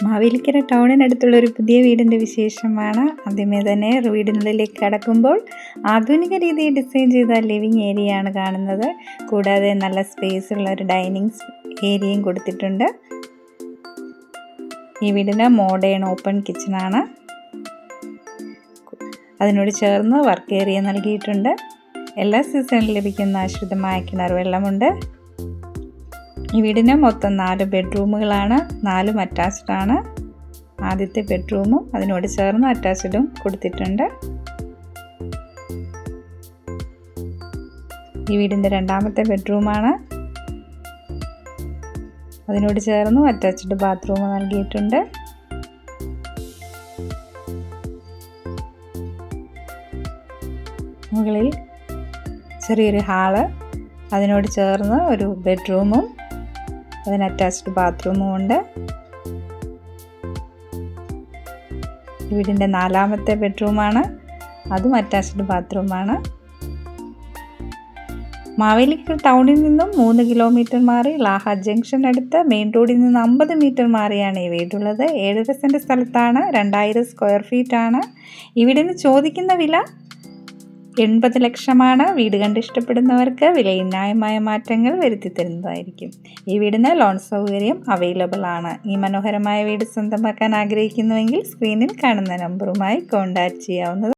മാവേലിക്കര ടൗണിനടുത്തുള്ള ഒരു പുതിയ വീടിൻ്റെ വിശേഷമാണ്. ആദ്യമേ തന്നെ വീടിനുള്ളിലേക്ക് കടക്കുമ്പോൾ ആധുനിക രീതിയിൽ ഡിസൈൻ ചെയ്ത ലിവിങ് ഏരിയയാണ് കാണുന്നത്. കൂടാതെ നല്ല സ്പേസ് ഉള്ള ഒരു ഡൈനിങ് ഏരിയയും കൊടുത്തിട്ടുണ്ട്. ഈ വീടിന് മോഡേൺ ഓപ്പൺ കിച്ചണാണ്. അതിനോട് ചേർന്ന് വർക്ക് ഏരിയ നൽകിയിട്ടുണ്ട്. എല്ലാ സീസണിൽ ലഭിക്കുന്ന ശുദ്ധമായ കിണർ വെള്ളമുണ്ട്. ഈ വീടിന് മൊത്തം 4 ബെഡ്റൂമുകളാണ്. 4 അറ്റാച്ച്ഡ് ആണ്. ആദ്യത്തെ ബെഡ്റൂമും അതിനോട് ചേർന്ന് അറ്റാച്ച്ഡും കൊടുത്തിട്ടുണ്ട്. ഈ വീടിൻ്റെ രണ്ടാമത്തെ ബെഡ്റൂമാണ്. അതിനോട് ചേർന്ന് അറ്റാച്ച്ഡ് ബാത്റൂം നൽകിയിട്ടുണ്ട്. മുകളിൽ ചെറിയൊരു ഹാള്, അതിനോട് ചേർന്ന് ഒരു ബെഡ്റൂമും അതിന് അറ്റാച്ച്ഡ് ബാത്റൂമും ഉണ്ട്. വീടിൻ്റെ 4ാമത്തെ ബെഡ്റൂമാണ്. അതും അറ്റാച്ച്ഡ് ബാത്റൂമാണ്. മാവേലിക്കര ടൗണിൽ നിന്നും 3 കിലോമീറ്റർ മാറി ലാഹ ജംഗ്ഷൻ അടുത്ത് മെയിൻ റോഡിൽ നിന്ന് 50 മീറ്റർ മാറിയാണ് ഈ വീടുള്ളത്. 7.5 സെൻറ്റ് സ്ഥലത്താണ്. 2000 സ്ക്വയർ ഫീറ്റ് ആണ്. ഈ വീടിന് ചോദിക്കുന്ന വില 80 ലക്ഷമാണ്. വീട് കണ്ട് ഇഷ്ടപ്പെടുന്നവർക്ക് വിലയിൽ ന്യായമായ മാറ്റങ്ങൾ വരുത്തി തരുന്നതായിരിക്കും. ഈ വീടിന് ലോൺ സൗകര്യം അവൈലബിൾ ആണ്. ഈ മനോഹരമായ വീട് സ്വന്തമാക്കാൻ ആഗ്രഹിക്കുന്നുവെങ്കിൽ സ്ക്രീനിൽ കാണുന്ന നമ്പറുമായി കോൺടാക്റ്റ് ചെയ്യാവുന്നതാണ്.